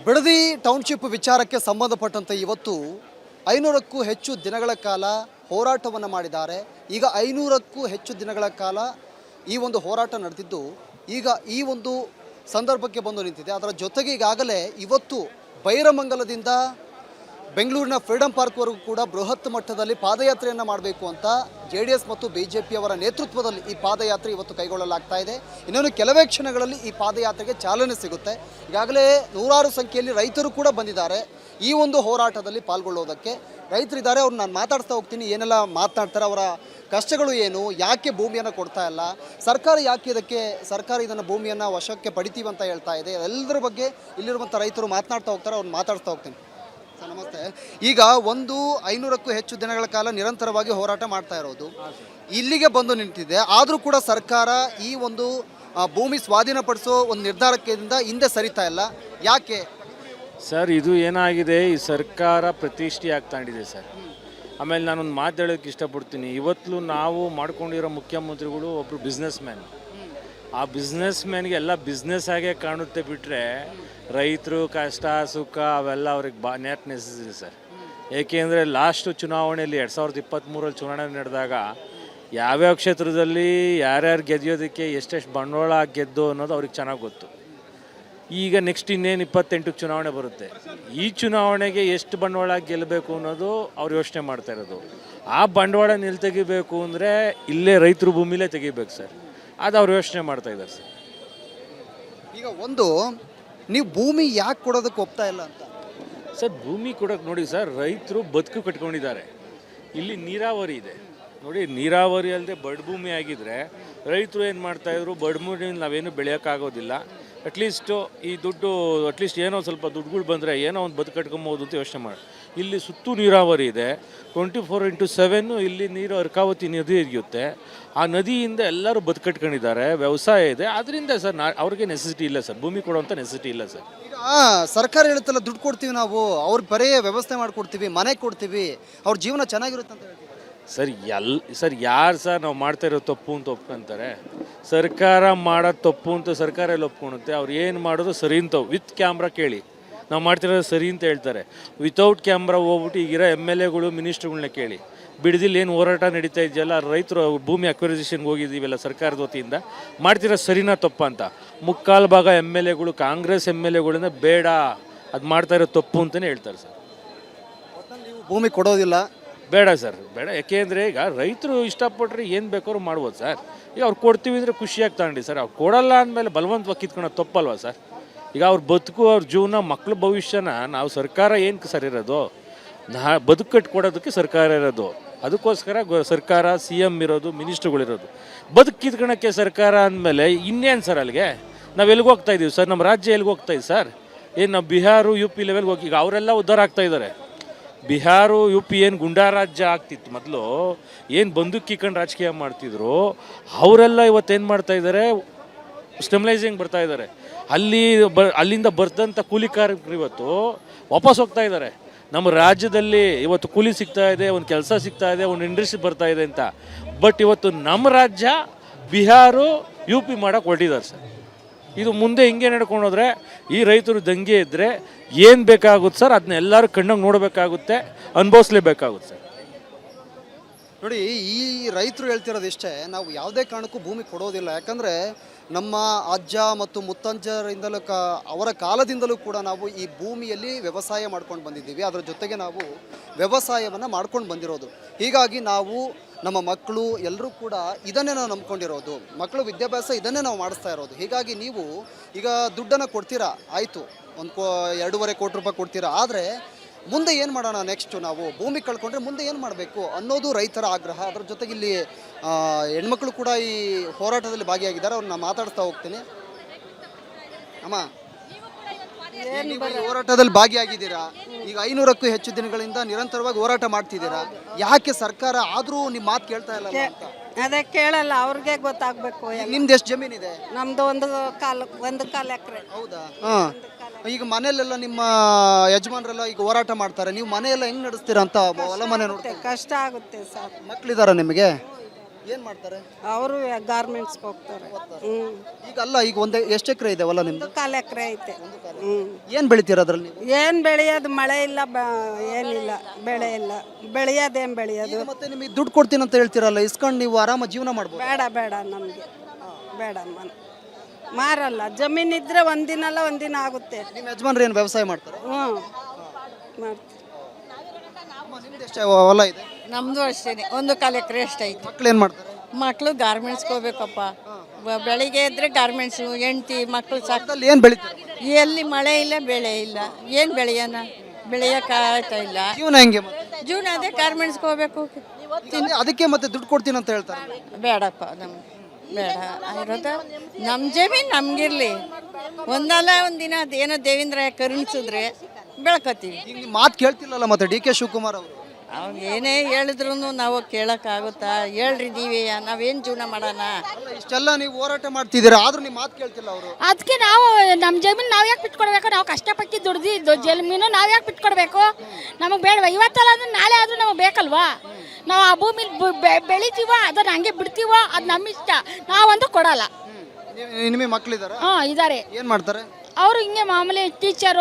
Bidadi township ವಿಚಾರಕ್ಕೆ ಸಂಬಂಧಪಟ್ಟಂತೆ ಇವತ್ತು 500ಕ್ಕೂ ಹೆಚ್ಚು ದಿನಗಳ ಕಾಲ ಹೋರಾಟವನ್ನು ಮಾಡಿದ್ದಾರೆ. ಈಗ 500ಕ್ಕೂ ಹೆಚ್ಚು ದಿನಗಳ ಕಾಲ ಈ ಒಂದು ಹೋರಾಟ ನಡೆದಿದ್ದು ಈಗ ಈ ಒಂದು ಸಂದರ್ಭಕ್ಕೆ ಬಂದು ನಿಂತಿದೆ. ಅದರ ಜೊತೆಗೆ ಈಗಾಗಲೇ ಇವತ್ತು ಬೈರಮಂಗಲದಿಂದ ಬೆಂಗಳೂರಿನ ಫ್ರೀಡಂ ಪಾರ್ಕ್ವರೆಗೂ ಕೂಡ ಬೃಹತ್ ಮಟ್ಟದಲ್ಲಿ ಪಾದಯಾತ್ರೆಯನ್ನು ಮಾಡಬೇಕು ಅಂತ JDS ಮತ್ತು BJP ಅವರ ನೇತೃತ್ವದಲ್ಲಿ ಈ ಪಾದಯಾತ್ರೆ ಇವತ್ತು ಕೈಗೊಳ್ಳಲಾಗ್ತಾ ಇದೆ. ಇನ್ನೊಂದು ಕೆಲವೇ ಕ್ಷಣಗಳಲ್ಲಿ ಈ ಪಾದಯಾತ್ರೆಗೆ ಚಾಲನೆ ಸಿಗುತ್ತೆ. ಈಗಾಗಲೇ ನೂರಾರು ಸಂಖ್ಯೆಯಲ್ಲಿ ರೈತರು ಕೂಡ ಬಂದಿದ್ದಾರೆ ಈ ಒಂದು ಹೋರಾಟದಲ್ಲಿ ಪಾಲ್ಗೊಳ್ಳೋದಕ್ಕೆ. ರೈತರಿದ್ದಾರೆ, ಅವ್ರು ನಾನು ಮಾತಾಡ್ತಾ ಹೋಗ್ತೀನಿ, ಏನೆಲ್ಲ ಮಾತನಾಡ್ತಾರೆ, ಅವರ ಕಷ್ಟಗಳು ಏನು, ಯಾಕೆ ಭೂಮಿಯನ್ನು ಕೊಡ್ತಾ ಇಲ್ಲ, ಸರ್ಕಾರ ಯಾಕೆ ಇದನ್ನು ಭೂಮಿಯನ್ನು ವಶಕ್ಕೆ ಪಡಿತೀವಿ ಅಂತ ಹೇಳ್ತಾ ಇದೆ, ಎಲ್ಲರ ಬಗ್ಗೆ ಇಲ್ಲಿರುವಂಥ ರೈತರು ಮಾತನಾಡ್ತಾ ಹೋಗ್ತಾರೆ. ಅವ್ರು ಮಾತಾಡ್ತಾ ಹೋಗ್ತೀನಿ. ಸರ್ ನಮಸ್ತೆ. ಈಗ 500ಕ್ಕೂ ಹೆಚ್ಚು ದಿನಗಳ ಕಾಲ ನಿರಂತರವಾಗಿ ಹೋರಾಟ ಮಾಡ್ತಾ ಇರೋದು ಇಲ್ಲಿಗೆ ಬಂದು ನಿಂತಿದೆ. ಆದರೂ ಕೂಡ ಸರ್ಕಾರ ಈ ಒಂದು ಭೂಮಿ ಸ್ವಾಧೀನಪಡಿಸೋ ಒಂದು ನಿರ್ಧಾರಕ್ಕಿಂತ ಹಿಂದೆ ಸರಿತಾ ಇಲ್ಲ, ಯಾಕೆ ಸರ್? ಇದು ಏನಾಗಿದೆ, ಈ ಸರ್ಕಾರ ಪ್ರತಿಷ್ಠೆ ಆಗ್ತಾಂಡಿದೆ ಸರ್. ಆಮೇಲೆ ನಾನೊಂದು ಮಾತು ಹೇಳೋಕ್ಕೆ ಇಷ್ಟಪಡ್ತೀನಿ. ಇವತ್ತು ನಾವು ಮಾಡ್ಕೊಂಡಿರೋ ಮುಖ್ಯಮಂತ್ರಿಗಳು ಒಬ್ಬರು ಬಿಸ್ನೆಸ್ ಮ್ಯಾನ್. ಆ ಬಿಸ್ನೆಸ್ ಮ್ಯಾನ್ಗೆ ಎಲ್ಲ ಬಿಸ್ನೆಸ್ ಆಗೇ ಕಾಣುತ್ತೆ ಬಿಟ್ಟರೆ ರೈತರು ಕಷ್ಟ ಸುಖ ಅವೆಲ್ಲ ಅವ್ರಿಗೆ ನೆಸೆಸಿಟಿ ಸರ್. ಏಕೆಂದರೆ ಲಾಸ್ಟು ಚುನಾವಣೆಯಲ್ಲಿ 2023 ಚುನಾವಣೆ ನಡೆದಾಗ ಯಾವ್ಯಾವ ಕ್ಷೇತ್ರದಲ್ಲಿ ಯಾರ್ಯಾರು ಗೆದ್ಯೋದಕ್ಕೆ ಎಷ್ಟೆಷ್ಟು ಬಂಡವಾಳ ಗೆದ್ದು ಅನ್ನೋದು ಅವ್ರಿಗೆ ಚೆನ್ನಾಗಿ ಗೊತ್ತು. ಈಗ ನೆಕ್ಸ್ಟ್ ಇನ್ನೇನು 28ಕ್ಕೆ ಚುನಾವಣೆ ಬರುತ್ತೆ. ಈ ಚುನಾವಣೆಗೆ ಎಷ್ಟು ಬಂಡವಾಳ ಗೆಲ್ಲಬೇಕು ಅನ್ನೋದು ಅವ್ರು ಯೋಚನೆ ಮಾಡ್ತಾ ಇರೋದು. ಆ ಬಂಡವಾಳ ಎಲ್ಲಿ ತೆಗಿಬೇಕು ಅಂದರೆ ಇಲ್ಲೇ ರೈತರು ಭೂಮಿಲೇ ತೆಗಿಬೇಕು ಸರ್. ಅದು ಅವ್ರು ಯೋಚನೆ ಮಾಡ್ತಾ ಇದ್ದಾರೆ ಸರ್. ಈಗ ಒಂದು ನೀವು ಭೂಮಿ ಯಾಕೆ ಕೊಡೋದಕ್ಕೆ ಒಪ್ತಾ ಇಲ್ಲ ಅಂತ ಸರ್? ಭೂಮಿ ಕೊಡೋಕೆ ನೋಡಿ ಸರ್, ರೈತರು ಬದುಕು ಕಟ್ಕೊಂಡಿದ್ದಾರೆ. ಇಲ್ಲಿ ನೀರಾವರಿ ಇದೆ ನೋಡಿ, ನೀರಾವರಿ ಅಲ್ಲದೆ ಬಡ್ ಭೂಮಿ ಆಗಿದ್ದರೆ ರೈತರು ಏನು ಮಾಡ್ತಾಯಿದ್ರು, ಬಡ್ ಭೂಮಿಯಲ್ಲಿ ನಾವೇನು ಬೆಳೆಯೋಕ್ಕಾಗೋದಿಲ್ಲ. ಅಟ್ಲೀಸ್ಟು ಈ ದುಡ್ಡು ಅಟ್ಲೀಸ್ಟ್ ಏನೋ ಸ್ವಲ್ಪ ದುಡ್ಡುಗಳು ಬಂದರೆ ಏನೋ ಒಂದು ಬದುಕು ಕಟ್ಕೊಬೋದು ಅಂತ ಯೋಚನೆ ಮಾಡಿ. ಇಲ್ಲಿ ಸುತ್ತೂ ನೀರಾವರಿ ಇದೆ, 24x7 ಇಲ್ಲಿ ನೀರು ಅರ್ಕಾವತಿ ನದಿ ಹರಿಯುತ್ತೆ. ಆ ನದಿಯಿಂದ ಎಲ್ಲರೂ ಬದುಕಟ್ಕೊಂಡಿದ್ದಾರೆ, ವ್ಯವಸಾಯ ಇದೆ. ಅದರಿಂದ ಸರ್ ಅವ್ರಿಗೆ ನೆಸೆಸಿಟಿ ಇಲ್ಲ ಸರ್, ಭೂಮಿ ಕೊಡುವಂಥ ನೆಸೆಸಿಟಿ ಇಲ್ಲ ಸರ್. ಈಗ ಸರ್ಕಾರ ಹೇಳುತ್ತಲ್ಲ, ದುಡ್ಡು ಕೊಡ್ತೀವಿ ನಾವು, ಅವ್ರಿಗೆ ಬರೀ ವ್ಯವಸ್ಥೆ ಮಾಡಿಕೊಡ್ತೀವಿ, ಮನೆ ಕೊಡ್ತೀವಿ, ಅವ್ರ ಜೀವನ ಚೆನ್ನಾಗಿರುತ್ತೆ ಅಂತ ಹೇಳ್ತೀವಿ ಸರ್. ಯಾರು ಸರ್ ನಾವು ಮಾಡ್ತಾ ಇರೋ ತಪ್ಪು ಅಂತ ಒಪ್ಕೊಂತಾರೆ? ಸರ್ಕಾರ ಮಾಡೋದು ತಪ್ಪು ಅಂತ ಸರ್ಕಾರ ಎಲ್ಲ ಒಪ್ಕೊಳುತ್ತೆ. ಅವ್ರು ಏನು ಮಾಡೋದು ಸರಿ ಅಂತ ವಿತ್ ಕ್ಯಾಮ್ರಾ ಕೇಳಿ ನಾವು ಮಾಡ್ತಿರೋದು ಸರಿ ಅಂತ ಹೇಳ್ತಾರೆ. ವಿತೌಟ್ ಕ್ಯಾಮ್ರಾ ಹೋಗ್ಬಿಟ್ಟು ಈಗಿರೋ MLAಗಳು ಮಿನಿಸ್ಟ್ರುಗಳನ್ನ ಕೇಳಿ. ಬಿಡದಿಲ್ಲಿ ಏನು ಹೋರಾಟ ನಡೀತಾ ಇದೆಯಲ್ಲ, ರೈತರು ಭೂಮಿ ಅಕ್ವಿಸಿಷನ್ಗೆ ಹೋಗಿದ್ದೀವಲ್ಲ ಸರ್ಕಾರದ ವತಿಯಿಂದ, ಮಾಡ್ತಿರೋ ಸರಿನಾ ತಪ್ಪ ಅಂತ ಮುಕ್ಕಾಲು ಭಾಗ MLAಗಳು ಕಾಂಗ್ರೆಸ್ MLAಗಳಿಂದ ಬೇಡ, ಅದು ಮಾಡ್ತಾ ಇರೋ ತಪ್ಪು ಅಂತಲೇ ಹೇಳ್ತಾರೆ ಸರ್. ಭೂಮಿ ಕೊಡೋದಿಲ್ಲ, ಬೇಡ ಸರ್, ಬೇಡ. ಯಾಕೆಂದರೆ ಈಗ ರೈತರು ಇಷ್ಟಪಟ್ಟರೆ ಏನು ಬೇಕಾದ್ರೂ ಮಾಡ್ಬೋದು ಸರ್. ಈಗ ಅವ್ರು ಕೊಡ್ತೀವಿ ಅಂದರೆ ಖುಷಿಯಾಗಿ ತಗೊಂಡು ಸರ್, ಅವ್ರು ಕೊಡಲ್ಲ ಅಂದಮೇಲೆ ಬಲವಂತವಾಗಿ ಕಿತ್ಕೊಳ್ಳೋದು ತಪ್ಪಲ್ವ ಸರ್? ಈಗ ಅವ್ರ ಬದುಕು, ಅವ್ರ ಜೀವನ, ಮಕ್ಕಳ ಭವಿಷ್ಯನ ನಾವು ಸರ್ಕಾರ ಏನಕ್ಕೆ ಸರ್ ಇರೋದು? ಬದುಕು ಕಟ್ಕೊಡೋದಕ್ಕೆ ಸರ್ಕಾರ ಇರೋದು. ಅದಕ್ಕೋಸ್ಕರ ಸರ್ಕಾರ CM ಇರೋದು, ಮಿನಿಸ್ಟ್ರುಗಳಿರೋದು. ಬದುಕು ಕಿತ್ಕೊಳ್ಳೋಕ್ಕೆ ಸರ್ಕಾರ ಅಂದಮೇಲೆ ಇನ್ನೇನು ಸರ್? ಅಲ್ಲಿಗೆ ನಾವು ಎಲ್ಲಿಗೆ ಹೋಗ್ತಾ ಇದ್ದೀವಿ ಸರ್? ನಮ್ಮ ರಾಜ್ಯ ಎಲ್ಲಿಗೆ ಹೋಗ್ತಾ ಇದೆ ಸರ್? ಏನು ನಾವು ಬಿಹಾರ UP ಲೆವೆಲ್ಗೆ ಹೋಗಿ ಈಗ ಅವರೆಲ್ಲ ಉದ್ಧಾರ ಆಗ್ತಾ ಇದ್ದಾರೆ. ಬಿಹಾರ UP ಏನು ಗುಂಡಾ ರಾಜ್ಯ ಆಗ್ತಿತ್ತು ಮೊದಲು, ಏನು ಬಂದೂಕಿಕೊಂಡು ರಾಜಕೀಯ ಮಾಡ್ತಿದ್ರು, ಅವರೆಲ್ಲ ಇವತ್ತೇನು ಮಾಡ್ತಾಯಿದ್ದಾರೆ, ಸ್ಟೆಬಿಲೈಸಿಂಗ್ ಬರ್ತಾ ಇದ್ದಾರೆ. ಅಲ್ಲಿಂದ ಬರ್ದಂಥ ಕೂಲಿ ಕಾರ್ಮಿಕರು ಇವತ್ತು ವಾಪಸ್ ಹೋಗ್ತಾ ಇದ್ದಾರೆ. ನಮ್ಮ ರಾಜ್ಯದಲ್ಲಿ ಇವತ್ತು ಕೂಲಿ ಸಿಗ್ತಾ ಇದೆ, ಒಂದು ಕೆಲಸ ಸಿಗ್ತಾ ಇದೆ, ಒಂದು ಇಂಡಸ್ಟ್ರಿ ಬರ್ತಾ ಇದೆ ಅಂತ. ಬಟ್ ಇವತ್ತು ನಮ್ಮ ರಾಜ್ಯ ಬಿಹಾರ UP ಮಾಡೋಕ್ಕೆ ಹೊರಟಿದ್ದಾರೆ ಸರ್. ಇದು ಮುಂದೆ ಹಿಂಗೆ ನಡ್ಕೊಂಡೋದ್ರೆ ಈ ರೈತರು ದಂಗೆ ಇದ್ದರೆ ಏನು ಬೇಕಾಗುತ್ತೆ ಸರ್? ಅದನ್ನ ಎಲ್ಲರೂ ಕಣ್ಣಾಗಿ ನೋಡಬೇಕಾಗುತ್ತೆ, ಅನುಭವಿಸ್ಲೇಬೇಕಾಗುತ್ತೆ ಸರ್. ನೋಡಿ, ಈ ರೈತರು ಹೇಳ್ತಿರೋದು ಇಷ್ಟೇ, ನಾವು ಯಾವುದೇ ಕಾರಣಕ್ಕೂ ಭೂಮಿ ಕೊಡೋದಿಲ್ಲ. ಯಾಕಂದರೆ ನಮ್ಮ ಅಜ್ಜ ಮತ್ತು ಮುತ್ತಜ್ಜರಿಂದಲೂ ಅವರ ಕಾಲದಿಂದಲೂ ಕೂಡ ನಾವು ಈ ಭೂಮಿಯಲ್ಲಿ ವ್ಯವಸಾಯ ಮಾಡ್ಕೊಂಡು ಬಂದಿದ್ದೀವಿ. ಅದರ ಜೊತೆಗೆ ನಾವು ವ್ಯವಸಾಯವನ್ನು ಮಾಡ್ಕೊಂಡು ಬಂದಿರೋದು. ಹೀಗಾಗಿ ನಾವು, ನಮ್ಮ ಮಕ್ಕಳು ಎಲ್ಲರೂ ಕೂಡ ಇದನ್ನೇ ನಾವು ನಂಬ್ಕೊಂಡಿರೋದು. ಮಕ್ಕಳು ವಿದ್ಯಾಭ್ಯಾಸ ಇದನ್ನೇ ನಾವು ಮಾಡಿಸ್ತಾ ಇರೋದು. ಹೀಗಾಗಿ ನೀವು ಈಗ ದುಡ್ಡನ್ನು ಕೊಡ್ತೀರಾ, ಆಯಿತು, 2.5 ಕೋಟಿ ರೂಪಾಯಿ ಕೊಡ್ತೀರಾ, ಆದರೆ ಮುಂದೆ ಏನು ಮಾಡೋಣ, ನೆಕ್ಸ್ಟು ನಾವು ಭೂಮಿ ಕಳ್ಕೊಂಡ್ರೆ ಮುಂದೆ ಏನು ಮಾಡಬೇಕು ಅನ್ನೋದು ರೈತರ ಆಗ್ರಹ. ಅದರ ಜೊತೆಗೆ ಇಲ್ಲಿ ಹೆಣ್ಮಕ್ಳು ಕೂಡ ಈ ಹೋರಾಟದಲ್ಲಿ ಭಾಗಿಯಾಗಿದ್ದಾರೆ. ಅವ್ರನ್ನ ಮಾತಾಡ್ತಾ ಹೋಗ್ತೀನಿ. ಅಮ್ಮ, ಹೋರಾಟದಲ್ಲಿ ಭಾಗಿಯಾಗಿದ್ದೀರಾ, ಈಗ 500ಕ್ಕೂ ಹೆಚ್ಚು ದಿನಗಳಿಂದ ನಿರಂತರವಾಗಿ ಹೋರಾಟ ಮಾಡ್ತಿದ್ದೀರಾ, ಯಾಕೆ ಸರ್ಕಾರ ಆದರೂ ನಿಮ್ಮ ಮಾತು ಕೇಳ್ತಾ ಇಲ್ಲ ಅಂತ? ಅದೇ ಕೇಳಲ್ಲ, ಅವ್ರಿಗೆ ಗೊತ್ತಾಗಬೇಕು. ನಿಮ್ದು ಎಷ್ಟು ಜಮೀನಿದೆ? ನಮ್ದು ಒಂದು ಕಾಲು ಎಕರೆ. ಹೌದಾ? ಹಾಂ. ಈಗ ಮನೆಯಲ್ಲೆಲ್ಲ ನಿಮ್ಮ ಯಜಮಾನರೆಲ್ಲ ಈಗ ಹೋರಾಟ ಮಾಡ್ತಾರೆ, ನೀವು ಮನೆಯೆಲ್ಲ ಹೆಂಗ್ ನಡೆಸ್ತೀರಾ ಅಂತ ಹೊಲ ಮನೆ ನೋಡ್ತೀರಾ? ಕಷ್ಟ ಆಗುತ್ತೆ ಸರ್. ಮಕ್ಕಳಿದಾರ ನಿಮಗೆ? ಏನ್ ಮಾಡ್ತಾರೆ? ಅವರು ಗಾರ್ಮೆಂಟ್ಸ್ಗೆ ಹೋಗ್ತಾರೆ. ಈಗ ಒಂದೇ ಎಷ್ಟು ಎಕರೆ ಇದೆ ಹೊಲ ನಿಮ್ದು? 1 ಎಕರೆ ಐತೆ. ಏನ್ ಬೆಳಿತೀರ ಅದ್ರಲ್ಲಿ ನೀವು? ಏನು ಬೆಳೆಯೋದು? ಮಳೆ ಇಲ್ಲ, ಏನಿಲ್ಲ, ಬೆಳೆ ಇಲ್ಲ. ಬೆಳೆಯೋದೇನು ಬೆಳೆಯೋದು? ಈಗ ಮತ್ತೆ ನಿಮಗೆ ದುಡ್ಡು ಕೊಡ್ತೀನಿ ಅಂತ ಹೇಳ್ತೀರಲ್ಲ, ಇಸ್ಕೊಂಡು ನೀವು ಆರಾಮ ಜೀವನ ಮಾಡ್ಬೋದು. ಬೇಡ ನಮಗೆ, ಬೇಡ ಮಾರಲ್ಲ. ಜಮೀನಿದ್ರೆ ಒಂದಿನಲ್ಲ ಒಂದಿನ ಆಗುತ್ತೆ. ನಿಮ್ಮ ಯಜಮಾನ್ರು ಏನು ವ್ಯವಸಾಯ ಮಾಡ್ತಾರೆ? ಮಾಡ್ತೀವಿ. ನಿಮ್ದು ಎಷ್ಟು ಹೊಲ ಇದೆ? ನಮ್ದು ಅಷ್ಟೇನೆ, 1 ಎಕರೆ ಅಷ್ಟೈತೆ. ಮಕ್ಳು ಏನ್ ಮಾಡ್ತಾರೆ? ಮಕ್ಕಳು ಗಾರ್ಮೆಂಟ್ಸ್ಗೆ ಹೋಗ್ಬೇಕಪ್ಪ. ಬೆಳಿಗ್ಗೆ ಇದ್ರೆ ಗಾರ್ಮೆಂಟ್ಸು, ಹೆಂಡ್ತಿ ಮಕ್ಕಳು ಸಾಕು. ಅದ್ರಲ್ಲಿ ಏನ್ ಬೆಳಿತೀರ? ಎಲ್ಲಿ ಮಳೆ ಇಲ್ಲ, ಬೆಳೆ ಇಲ್ಲ, ಏನು ಬೆಳೆಯೋಣ? ಬೆಳೆಯೋಕ್ಕಾಗ್ತಾ ಇಲ್ಲ. ಜೀವನ ಹೆಂಗೆ ಮತ್ತೆ? ಜೂನ್ ಅದೇ ಗಾರ್ಮೆಂಟ್ಸ್ಗೆ ಹೋಗ್ಬೇಕು. ಅದಕ್ಕೆ ಮತ್ತೆ ದುಡ್ಡು ಕೊಡ್ತೀನಿ ಅಂತ ಹೇಳ್ತಾರೆ. ಬೇಡಪ್ಪ, ನಮ್ಗೆ ಬೇಡ. ಇರೋದು ನಮ್ಮ ಜಮೀನು ನಮಗಿರ್ಲಿ. ಒಂದಲ್ಲ ಒಂದಿನ ಅದೇನೋ ದೇವೇಂದ್ರ ಕರುಣಿಸಿದ್ರೆ ಬೆಳ್ಕೊತೀವಿ. ಈಗ ನಿಮ್ಮ ಮಾತು ಕೇಳ್ತಿಲ್ಲಲ್ಲ ಮತ್ತೆ ಡಿ ಕೆ ಶಿವಕುಮಾರ್ ಅವರು? ಅವ್ನು ಏನೇ ಹೇಳಿದ್ರು ನಾವು ಕೇಳೋಕ್ಕಾಗುತ್ತಾ? ಹೇಳ್ರಿ ನೀವೇ, ನಾವೇನು ಜೀವನ ಮಾಡೋಣ? ಇಷ್ಟೆಲ್ಲ ನೀವು ಹೋರಾಟ ಮಾಡ್ತಿದ್ದೀರಾ, ಆದ್ರೂ ನಿಮ್ಮ ಮಾತು ಕೇಳ್ತಿಲ್ಲ ಅವರು. ಅದಕ್ಕೆ ನಾವು ನಮ್ಮ ಜಮೀನು ನಾವು ಯಾಕೆ ಬಿಟ್ಕೊಡ್ಬೇಕು? ನಾವು ಕಷ್ಟಪಟ್ಟು ದುಡ್ದಿದ್ದು ಜಮೀನು ನಾವು ಯಾಕೆ ಬಿಟ್ಕೊಡ್ಬೇಕು? ನಮಗೆ ಬೇಡವಾ? ಇವತ್ತಲ್ಲ ಅಂದ್ರೆ ನಾಳೆ ಆದರೂ ನಮಗೆ ಬೇಕಲ್ವಾ? ನಾವು ಆ ಭೂಮಿಲಿ ಬೆಳಿತೀವ, ಅದನ್ನ ಹಂಗೆ ಬಿಡ್ತೀವ, ಅದು ನಮ್ಮ ಇಷ್ಟ. ನಾವಂತೂ ಕೊಡಲ್ಲ. ನಿಮಗೆ ಮಕ್ಕಳಿದಾರ? ಹಾಂ, ಇದ್ದಾರೆ. ಏನ್ ಮಾಡ್ತಾರೆ? ಅವರು ಹಿಂಗೆ ಮಾಮೂಲಿ ಟೀಚರ್,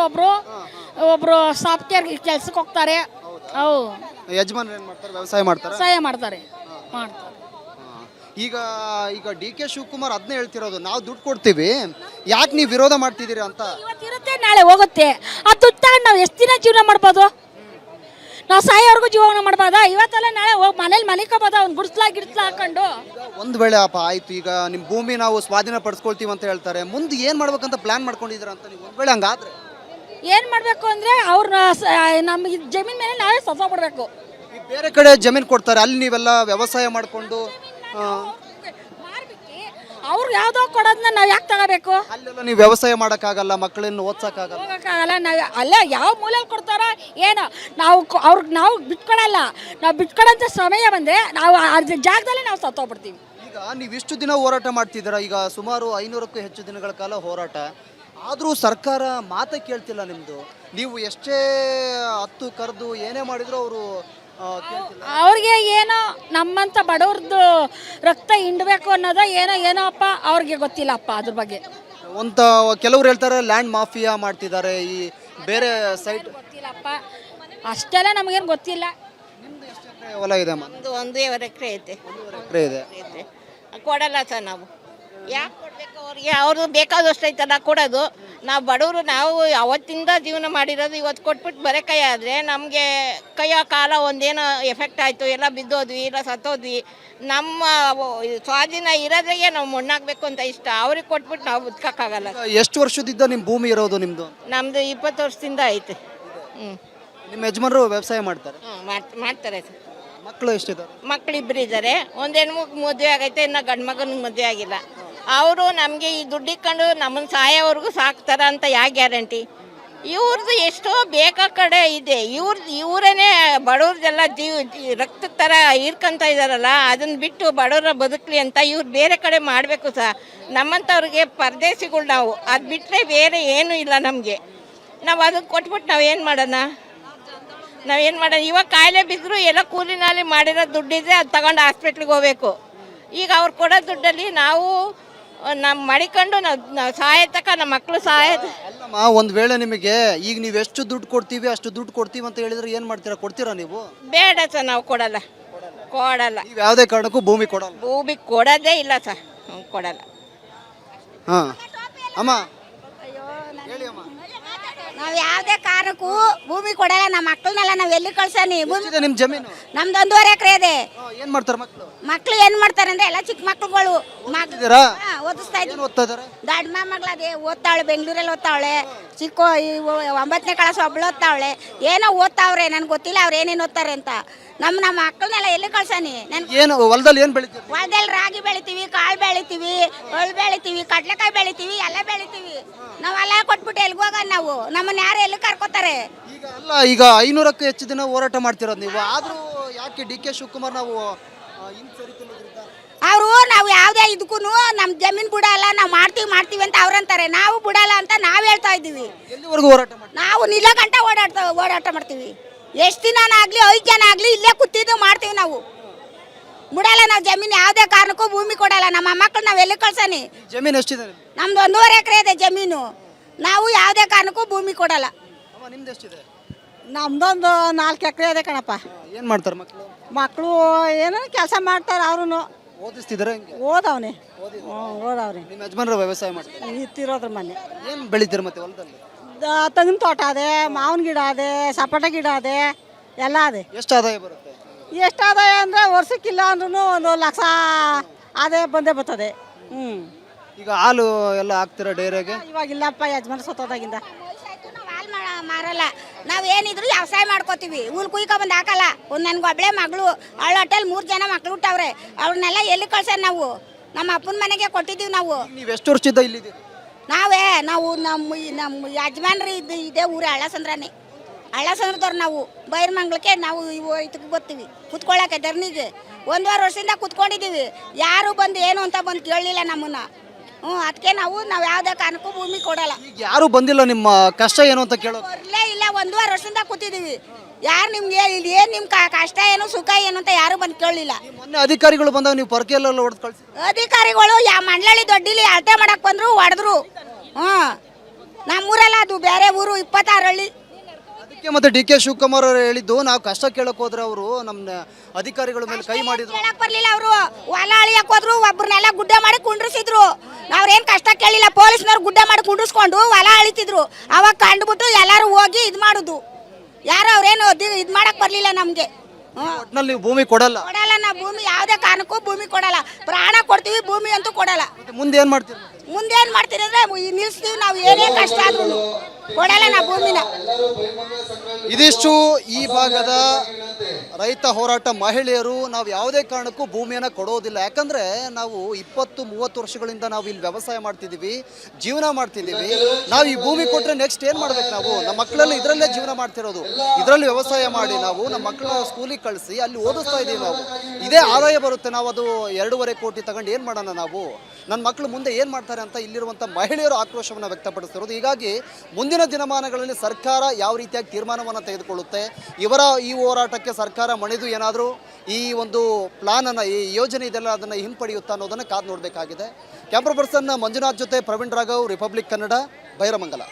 ಒಬ್ರು ಸಾಫ್ಟ್ವೇರ್ ಕೆಲ್ಸಕ್ಕೆ ಹೋಗ್ತಾರೆ. ಯಜಮಾನ್ ಏನ್ ಮಾಡ್ತಾರೆ? ವ್ಯವಸಾಯ ಮಾಡ್ತಾರೆ. ಸಹಾಯ ಮಾಡ್ತಾರೆ. ಈಗ ಡಿ ಕೆ ಶಿವಕುಮಾರ್ ಅದನ್ನೇ ಹೇಳ್ತಿರೋದು, ನಾವು ದುಡ್ಡು ಕೊಡ್ತೀವಿ, ಯಾಕೆ ನೀವು ವಿರೋಧ ಮಾಡ್ತಿದ್ದೀರಿ ಅಂತ. ಇವತ್ತಿರುತ್ತೆ, ನಾಳೆ ಹೋಗುತ್ತೆ. ಆ ದುಡ್ಡು ತಗೊಂಡು ನಾವು ಎಷ್ಟು ದಿನ ಜೀವನ ಮಾಡ್ಬೋದು? ನಾವು ಸಾಯೋವರೆಗೂ ಜೀವನ ಮಾಡ್ಬೋದಾ? ಇವತ್ತಲ್ಲ ನಾಳೆ ಹೋಗಿ ಮನೇಲಿ ಮಲಿಕೋಬೋದಾ? ಅವ್ನು ಗಿಡ್ಸ್ಲಾ ಹಾಕೊಂಡು. ಒಂದು ವೇಳೆ ಅಪ್ಪ ಆಯ್ತು, ಈಗ ನಿಮ್ಮ ಭೂಮಿ ನಾವು ಸ್ವಾಧೀನ ಪಡಿಸ್ಕೊಳ್ತೀವಿ ಅಂತ ಹೇಳ್ತಾರೆ, ಮುಂದೆ ಏನು ಮಾಡ್ಬೇಕಂತ ಪ್ಲಾನ್ ಮಾಡ್ಕೊಂಡಿದ್ದೀರಾ ಅಂತ ನೀವು? ಒಂದು ವೇಳೆ ಹಂಗಾದ್ರೆ ಏನು ಮಾಡಬೇಕು ಅಂದರೆ ಅವ್ರನ್ನ ನಮ್ಮ ಜಮೀನ್ ಮೇಲೆ ನಾವೇ ಬಿಡಬೇಕು. ಬೇರೆ ಕಡೆ ಜಮೀನು ಕೊಡ್ತಾರೆ, ಅಲ್ಲಿ ನೀವೆಲ್ಲ ವ್ಯವಸಾಯ ಮಾಡಿಕೊಂಡು ಅವ್ರು ಯಾವುದೋ ಕೊಡೋದನ್ನ ನಾವು ಯಾಕೆ ತಗೋಬೇಕು? ಅಲ್ಲೆಲ್ಲ ನೀವು ವ್ಯವಸಾಯ ಮಾಡೋಕ್ಕಾಗಲ್ಲ, ಮಕ್ಕಳನ್ನು ಓದ್ಸೋಕ್ಕಾಗಲ್ಲ. ಹೋಗೋಕ್ಕಾಗಲ್ಲ. ನಾವು ಅಲ್ಲೇ ಯಾವ ಮೂಲೆಯಲ್ಲಿ ಕೊಡ್ತಾರೋ ಏನೋ, ನಾವು ಅವ್ರಿಗೆ ನಾವು ಬಿಟ್ಕೊಡಲ್ಲ. ನಾವು ಬಿಟ್ಕೊಡೋಂಥ ಸಮಯ ಬಂದರೆ ನಾವು ಅದ್ರ ಜಾಗದಲ್ಲೇ ನಾವು ಸತ್ತೋಗ್ಬಿಡ್ತೀವಿ. ಈಗ ನೀವು ಇಷ್ಟು ದಿನ ಹೋರಾಟ ಮಾಡ್ತಿದ್ದೀರಾ, ಈಗ ಸುಮಾರು 500ಕ್ಕೂ ಹೆಚ್ಚು ದಿನಗಳ ಕಾಲ ಹೋರಾಟ, ಆದರೂ ಸರ್ಕಾರ ಮಾತೇ ಕೇಳ್ತಿಲ್ಲ ನಿಮ್ಮದು. ನೀವು ಎಷ್ಟೇ ಹತ್ತು ಕರೆದು ಏನೇ ಮಾಡಿದ್ರು ಅವರು ಅವ್ರಿಗೆ ಏನೋ ನಮ್ಮಂಥ ಬಡವ್ರದ್ದು ರಕ್ತ ಹಿಂಡಬೇಕು ಅನ್ನೋದ ಏನೋ ಅಪ್ಪ, ಅವ್ರಿಗೆ ಗೊತ್ತಿಲ್ಲಪ್ಪ ಅದ್ರ ಬಗ್ಗೆ. ಕೆಲವ್ರು ಹೇಳ್ತಾರೆ ಲ್ಯಾಂಡ್ ಮಾಫಿಯಾ ಮಾಡ್ತಿದ್ದಾರೆ ಈ ಬೇರೆ ಸೈಟ್. ಗೊತ್ತಿಲ್ಲಪ್ಪ, ಅಷ್ಟೆಲ್ಲ ನಮಗೇನು ಗೊತ್ತಿಲ್ಲ. ನಿಮ್ದು ಎಷ್ಟು ಎಕರೆ ಹೊಲ ಇದೆ ಅಮ್ಮ? 1.5 ಎಕರೆ ಐತೆ. 1.5 ಎಕರೆ ಇದೆ. ಕೊಡಲ್ಲ ಸರ್ ನಾವು. ಯಾಕೆ ಕೊಡಬೇಕು ಅವ್ರಿಗೆ? ಅವರು ಬೇಕಾದಷ್ಟು ಐತಲ್ಲ ಕೊಡೋದು. ನಾವು ಬಡವರು, ನಾವು ಅವತ್ತಿಂದ ಜೀವನ ಮಾಡಿರೋದು. ಇವತ್ತು ಕೊಟ್ಬಿಟ್ಟು ಬರೀ ಕೈ ಆದರೆ ನಮಗೆ ಕೈಯ ಕಾಲ ಒಂದೇನೋ ಎಫೆಕ್ಟ್ ಆಯಿತು, ಎಲ್ಲ ಬಿದ್ದೋದ್ವಿ, ಇಲ್ಲ ಸತ್ತೋದ್ವಿ. ನಮ್ಮ ಸ್ವಾಧೀನ ಇರೋದ್ರಿಗೆ ನಾವು ಮಣ್ಣಾಗಬೇಕು ಅಂತ ಇಷ್ಟ. ಅವ್ರಿಗೆ ಕೊಟ್ಬಿಟ್ಟು ನಾವು ಬದುಕೋಕ್ಕಾಗಲ್ಲ. ಎಷ್ಟು ವರ್ಷದಿಂದ ನಿಮ್ಮ ಭೂಮಿ ಇರೋದು ನಿಮ್ಮದು? ನಮ್ಮದು 20 ವರ್ಷದಿಂದ ಐತೆ. ನಿಮ್ಮ ಯಜಮಾನರು ವ್ಯವಸಾಯ ಮಾಡ್ತಾರೆ? ಮಾಡ್ತಾರೆ ಸರ್. ಮಕ್ಕಳು ಎಷ್ಟಿದ್ದಾರೆ? ಮಕ್ಕಳು 2 ಇದ್ದಾರೆ. ಒಂದು ಹೆಣ್ಮಗು ಮದುವೆ ಆಗೈತೆ, ಇನ್ನು ಗಂಡು ಮಗನಿಗೆ ಮದುವೆ ಆಗಿಲ್ಲ. ಅವರು ನಮಗೆ ಈ ದುಡ್ಡಿಕೊಂಡು ನಮ್ಮನ್ನು ಸಾಯೋವರೆಗೂ ಸಾಕ್ತಾರ ಅಂತ ಯಾವ ಗ್ಯಾರಂಟಿ? ಇವ್ರದ್ದು ಎಷ್ಟೋ ಬೇಕಾ ಕಡೆ ಇದೆ. ಇವರೇನೆ ಬಡವ್ರದೆಲ್ಲ ರಕ್ತ ಥರ ಹೀರ್ಕೊಂತ ಇದ್ದಾರಲ್ಲ, ಅದನ್ನು ಬಿಟ್ಟು ಬಡವ್ರ ಬದುಕಲಿ ಅಂತ ಇವ್ರು ಬೇರೆ ಕಡೆ ಮಾಡಬೇಕು ಸಹ. ನಮ್ಮಂಥವ್ರಿಗೆ ಪರದೇಶಿಗಳು ನಾವು. ಅದು ಬಿಟ್ಟರೆ ಬೇರೆ ಏನೂ ಇಲ್ಲ ನಮಗೆ. ನಾವು ಅದನ್ನು ಕೊಟ್ಬಿಟ್ಟು ನಾವೇನು ಮಾಡೋಣ? ಇವಾಗ ಕಾಯಿಲೆ ಬಿದ್ದರೂ ಎಲ್ಲ ಕೂಲಿ ನಾಲಿ ಮಾಡಿರೋ ದುಡ್ಡಿದ್ರೆ ಅದು ತಗೊಂಡು ಹಾಸ್ಪಿಟ್ಲಿಗೆ ಹೋಗ್ಬೇಕು. ಈಗ ಅವ್ರು ಕೊಡೋ ದುಡ್ಡಲ್ಲಿ ನಾವು ಮಡಿಕೊಂಡು ನಾವು ಸಾಯತಕ್ಕ ನಮ್ಮ ಮಕ್ಕಳು ಅಲ್ಲಮ್ಮ, ಒಂದು ವೇಳೆ ನಿಮಗೆ ಈಗ ನೀವು ಎಷ್ಟು ದುಡ್ಡು ಕೊಡ್ತೀವಿ ಅಷ್ಟು ದುಡ್ಡು ಕೊಡ್ತೀವಿ ಅಂತ ಹೇಳಿದ್ರೆ ಏನು ಮಾಡ್ತೀರಾ? ಕೊಡ್ತೀರಾ ನೀವು? ಬೇಡ ಸರ್, ನಾವು ಕೊಡಲ್ಲ. ನೀವು ಯಾವುದೇ ಕಾರಣಕ್ಕೂ ಭೂಮಿ ಕೊಡಲ್ಲ? ಭೂಮಿ ಕೊಡೋದೇ ಇಲ್ಲ ಸರ್, ಕೊಡಲ್ಲ. ಹಾಂ ಅಮ್ಮ ಹೇಳಿ ಅಮ್ಮ. ನಾವು ಯಾವುದೇ ಕಾರಣಕ್ಕೂ ಭೂಮಿ ಕೊಡಲ್ಲ. ನಮ್ಮ ಮಕ್ಕಳನ್ನೆಲ್ಲ ನಾವು ಎಲ್ಲಿ ಕಳ್ಸಾನಿ? ಭೂಮಿ ನಿಮ್ಮ ಜಮೀನು? ನಮ್ದು 1.5 ಎಕರೆ ಇದೆ. ಏನು ಮಾಡ್ತಾರೆ ಮಕ್ಕಳು? ಮಕ್ಕಳು ಏನು ಮಾಡ್ತಾರೆ ಅಂದ್ರೆ ಎಲ್ಲ ಚಿಕ್ಕ ಮಕ್ಕಳುಗಳು ಓದಿಸ್ತಾ ಇದ್ದೀವಿ. ದೊಡ್ಡ ಮಗಳದೇ ಓದ್ತಾವಳೆ, ಬೆಂಗಳೂರಲ್ಲಿ ಓದ್ತಾವಳೆ. ಚಿಕ್ಕ 9ನೇ ಕ್ಲಾಸ್ ಒಬ್ಳು ಓದ್ತಾವಳೆ. ಏನೋ ಓದ್ತಾವ್ರೆ, ನನ್ಗೆ ಗೊತ್ತಿಲ್ಲ ಅವ್ರು ಏನೇನು ಓದ್ತಾರೆ ಅಂತ. ನಮ್ಮ ಮಕ್ಕಳನ್ನೆಲ್ಲ ಎಲ್ಲಿ ಕಳ್ಸಾನಿ? ಏನು ಹೊಲದಲ್ಲಿ ಏನು ಬೆಳಿತೀವಿ? ಹೊಲದಲ್ಲಿ ರಾಗಿ ಬೆಳಿತೀವಿ, ಕಾಳು ಬೆಳಿತೀವಿ, ಎಳ್ಳು ಬೆಳಿತೀವಿ, ಕಡ್ಲೆಕಾಯಿ ಬೆಳಿತೀವಿ, ಎಲ್ಲ ಬೆಳಿತೀವಿ. ನಾವೆಲ್ಲ ಕೊಟ್ಬಿಟ್ಟು ಎಲ್ಗೆ ಹೋಗೋಣ ನಾವು? ನಮ್ಮನ್ನ ಯಾರು ಎಲ್ಲಿ ಕರ್ಕೋತಾರೆ? ಈಗ 500ಕ್ಕೂ ಹೆಚ್ಚು ದಿನ ಹೋರಾಟ ಮಾಡ್ತಿರೋದು ನೀವು, ಆದರೂ ಯಾಕೆ ಡಿ ಕೆ ಶಿವಕುಮಾರ್ ನಾವು ಅವರು ನಾವು ಯಾವುದೇ ಇದಕ್ಕೂ ನಮ್ಮ ಜಮೀನು ಬಿಡಲ್ಲ, ನಾವು ಮಾಡ್ತೀವಿ ಅಂತ ಅವ್ರಂತಾರೆ. ನಾವು ಬಿಡಲ್ಲ ಅಂತ ನಾವು ಹೇಳ್ತಾ ಇದ್ದೀವಿ. ಎಲ್ಲಿವರೆಗೂ ಹೋರಾಟ ಮಾಡ್ತೀವಿ? ನಾವು ನಿಲ್ಲ ಗಂಟ ಓಡಾಟ ಮಾಡ್ತೀವಿ. ಎಷ್ಟು ದಿನ ಆಗಲಿ 5 ಜನ ಆಗಲಿ ಇಲ್ಲೇ ಕೂತಿದ್ದು ಮಾಡ್ತೀವಿ ನಾವು. ಬಿಡಲ್ಲ ನಾವು ಜಮೀನು ಯಾವುದೇ ಕಾರಣಕ್ಕೂ ಭೂಮಿ ಕೊಡಲ್ಲ ನಮ್ಮ ಮಕ್ಕಳು ನಾವು ಎಲ್ಲಿ ಕಳ್ಸನಿ ಜಮೀನು ಎಷ್ಟಿದೆ ನಿಮ್ದು? ನಮ್ದು 1.5 ಎಕರೆ ಇದೆ ಜಮೀನು ನಾವು ಯಾವುದೇ ಕಾರಣಕ್ಕೂ ಭೂಮಿ ಕೊಡಲ್ಲ ಅಮ್ಮ ನಿಮ್ದು ಎಷ್ಟಿದೆ? ನಮ್ದೊಂದು 4 ಎಕರೆ ಇದೆ ಕಣಪ್ಪ. ಏನು ಮಾಡ್ತಾರೆ ಮಕ್ಕಳು? ಮಕ್ಕಳು ಏನೋ ಕೆಲಸ ಮಾಡ್ತಾರೆ, ಅವ್ರು ಓದಿಸ್ತಿದ್ದಾರೆ ಹೆಂಗೆ? ಓದವ್ನೆ ಓದವ್ರಿ. ನಿಮ್ಮ ಯಜಮಾನರು ವ್ಯವಸಾಯ ಮಾಡ್ತಾರೆ? ಇತ್ತಿರೋದ್ರ ಮನೆ ಏನು ಬೆಳಿತೀರ ಮತ್ತೆ ಹೊಲದಲ್ಲಿ? ತೆಂಗಿನ ತೋಟ ಅದೇ, ಮಾವಿನ ಗಿಡ ಅದೇ, ಸಪೋಟ ಗಿಡ ಅದೇ, ಎಲ್ಲ ಅದೇ. ಎಷ್ಟು ಆದಾಯ ಬರುತ್ತೆ? ಎಷ್ಟು ಆದಾಯ ಅಂದರೆ ವರ್ಷಕ್ಕಿಲ್ಲ ಅಂದ್ರೂ 1 ಲಕ್ಷ ಆದಾಯ ಬಂದೇ ಬರ್ತದೆ. ಈಗ ಹಾಲು ಎಲ್ಲ ಹಾಕ್ತೀರಾ ಡೈರಿಗೆ? ಇವಾಗಿಲ್ಲಪ್ಪ, ಯಜಮಾನ ಸತ್ತೋದಾಗಿಂದ. ನಾವು ಹಾಲು ಮಾರಲ್ಲ, ನಾವು ಏನಿದ್ರು ವ್ಯವಸಾಯ ಮಾಡ್ಕೋತೀವಿ. ಹುಲ್ ಕುಯ್ಕೊ ಬಂದು ಹಾಕಲ್ಲ. ನನ್ಗೆ ಒಬ್ಳೆ ಮಗಳು, ಅವಳ ಹೊಟ್ಟೆಲ್ 3 ಜನ ಮಕ್ಳು ಹುಟ್ಟವ್ರೆ. ಅವ್ರನ್ನೆಲ್ಲ ಎಲ್ಲಿ ಕಳ್ಸ ನಾವು ನಮ್ಮ ಅಪ್ಪನ ಮನೆಗೆ ಕೊಟ್ಟಿದ್ದೀವಿ. ನಾವು ನೀವು ಎಷ್ಟು ವರ್ಷದಿಂದ ಇಲ್ಲಿದ್ದೀರಿ? ನಾವು ನಮ್ಮ ಯಜಮಾನ್ರು ಇದೇ ಊರೇ ಹಳ್ಳಸಂದ್ರದವ್ರು. ನಾವು ಬೈರ್ಮಂಗ್ಲಕ್ಕೆ ನಾವು ಇದಕ್ಕೆ ಬರ್ತೀವಿ ಕುತ್ಕೊಳ್ಳೋಕೆ ಧರ್ನಿಗೆ. 1.5 ವರ್ಷದಿಂದ ಕುತ್ಕೊಂಡಿದ್ದೀವಿ. ಯಾರು ಬಂದು ಏನು ಅಂತ ಬಂದು ಕೇಳಲಿಲ್ಲ ನಮ್ಮನ್ನ. ಅದಕ್ಕೆ ನಾವು ಯಾವುದೇ ಕಾರಣಕ್ಕೂ ಭೂಮಿ ಕೊಡಲ್ಲ. ಈಗ ಯಾರು ಬಂದಿಲ್ಲ ನಿಮ್ಮ ಕಷ್ಟ ಏನು ಅಂತ ಕೇಳೋದು? ಬರಲೇ ಇಲ್ಲ. 1.5 ವರ್ಷದಿಂದ ಕೂತಿದ್ದೀವಿ. ಯಾರು ನಿಮ್ಗೆ ಇಲ್ಲಿ ಏನು ನಿಮ್ಮ ಕಷ್ಟ ಏನು ಸುಖ ಏನು ಅಂತ ಯಾರು ಬಂದು ಕೇಳಲಿಲ್ಲ. ಮೊನ್ನೆ ಅಧಿಕಾರಿಗಳು ಬಂದಾಗ ನೀವು ಪರಕೆಯಲ್ಲೆಲ್ಲ ಹೊಡೆದು ಕಳಿಸಿ? ಅಧಿಕಾರಿಗಳು ಮಂಡಳಿ ದೊಡ್ಡಿಲಿ ಅಳತೆ ಮಾಡಕ್ ಬಂದ್ರು, ಹೊಡೆದ್ರು. ನಮ್ಮೂರಲ್ಲ, ಅದು ಬೇರೆ ಊರು, 26 ಹಳ್ಳಿ. ಅದಕ್ಕೆ ಮತ್ತೆ ಡಿ ಕೆ ಶಿವಕುಮಾರ್ ಅವರು ಹೇಳಿದ್ದು, ನಾವು ಕಷ್ಟ ಕೇಳಕ್ ಹೋದ್ರೆ ಅವರು ನಮ್ಮ ಅಧಿಕಾರಿಗಳ ಮೇಲೆ ಕೈ ಮಾಡಿದ್ರು. ಕೇಳಕ್ ಬರ್ಲಿಲ್ಲ ಅವರು. ಹೊಲ ಅಳಿಯಕ್ ಹೋದ್ರು, ಒಬ್ಬರನ್ನೆಲ್ಲ ಗುಡ್ಡ ಮಾಡಿ ಕುಂಡ್ರಿಸಿದ್ರು. ನಾವ್ರೇನ್ ಕಷ್ಟ ಕೇಳಿಲ್ಲ. ಪೊಲೀಸ್ನವ್ರು ಗುಡ್ಡ ಮಾಡಿ ಕುಂಡ್ರಿಸ್ಕೊಂಡು ಹೊಲ ಅಳಿತಿದ್ರು. ಅವಾಗ ಕಂಡುಬಿಟ್ಟು ಎಲ್ಲರೂ ಹೋಗಿ ಇದು ಮಾಡುದು. ಯಾರು ಅವ್ರೇನು ಇದು ಮಾಡಕ್ ಬರ್ಲಿಲ್ಲ ನಮ್ಗೆ. ಒಟ್ನಲ್ಲಿ ನೀವು ಭೂಮಿ ಕೊಡಲ್ಲ? ಕೊಡಲ್ಲ. ನಾವು ಭೂಮಿ ಯಾವುದೇ ಕಾರಣಕ್ಕೂ ಭೂಮಿ ಕೊಡಲ್ಲ. ಪ್ರಾಣ ಕೊಡ್ತೀವಿ, ಭೂಮಿ ಅಂತೂ ಕೊಡಲ್ಲ. ಮುಂದೆ ಏನ್ ಮಾಡ್ತೀರಿ? ಮುಂದೇನ್ ಮಾಡ್ತೀರಿ ಅಂದ್ರೆ ನಿಲ್ಸ್ತೀವಿ. ನಾವು ಏನೇ ಕಷ್ಟ ಆದ್ರೂ ಕೊಡಲ್ಲ ನಾವು ಭೂಮಿನ. ಇದಿಷ್ಟು ಈ ಭಾಗದ ರೈತ ಹೋರಾಟ ಮಹಿಳೆಯರು. ನಾವು ಯಾವುದೇ ಕಾರಣಕ್ಕೂ ಭೂಮಿಯನ್ನು ಕೊಡೋದಿಲ್ಲ. ಯಾಕಂದರೆ ನಾವು 20-30 ವರ್ಷಗಳಿಂದ ನಾವು ಇಲ್ಲಿ ವ್ಯವಸಾಯ ಮಾಡ್ತಿದ್ದೀವಿ, ಜೀವನ ಮಾಡ್ತಿದ್ದೀವಿ. ನಾವು ಈ ಭೂಮಿ ಕೊಟ್ಟರೆ ನೆಕ್ಸ್ಟ್ ಏನು ಮಾಡ್ಬೇಕು? ನಾವು ನಮ್ಮ ಮಕ್ಕಳೆಲ್ಲ ಇದರಲ್ಲೇ ಜೀವನ ಮಾಡ್ತಿರೋದು. ಇದರಲ್ಲಿ ವ್ಯವಸಾಯ ಮಾಡಿ ನಾವು ನಮ್ಮ ಮಕ್ಕಳನ್ನ ಸ್ಕೂಲಿಗೆ ಕಳಿಸಿ ಅಲ್ಲಿ ಓದಿಸ್ತಾ ಇದ್ದೀವಿ. ನಾವು ಇದೇ ಆದಾಯ ಬರುತ್ತೆ. ನಾವು ಅದು 2.5 ಕೋಟಿ ತಗೊಂಡು ಏನು ಮಾಡೋಣ? ನಾವು ನನ್ನ ಮಕ್ಕಳು ಮುಂದೆ ಏನು ಮಾಡ್ತಾರೆ ಅಂತ ಇಲ್ಲಿರುವಂಥ ಮಹಿಳೆಯರು ಆಕ್ರೋಶವನ್ನು ವ್ಯಕ್ತಪಡಿಸ್ತಿರೋದು. ಹೀಗಾಗಿ ಮುಂದಿನ ದಿನಮಾನಗಳಲ್ಲಿ ಸರ್ಕಾರ ಯಾವ ರೀತಿಯಾಗಿ ತೀರ್ಮಾನವನ್ನು ತೆಗೆದುಕೊಳ್ಳುತ್ತೆ, ಇವರ ಈ ಹೋರಾಟಕ್ಕೆ ಸರ್ಕಾರ ಮಣಿದು ಏನಾದರೂ ಈ ಒಂದು ಪ್ಲಾನನ್ನು, ಈ ಯೋಜನೆ ಇದೆಲ್ಲ ಅದನ್ನು ಹಿಂಪಡೆಯುತ್ತಾ ಅನ್ನೋದನ್ನು ಕಾದು ನೋಡಬೇಕಾಗಿದೆ. ಕ್ಯಾಮ್ರಾ ಪರ್ಸನ್ ಮಂಜುನಾಥ್ ಜೊತೆ ಪ್ರವೀಣ್ ರಾಘವ್, ರಿಪಬ್ಲಿಕ್ ಕನ್ನಡ, ಬೈರಮಂಗಲ.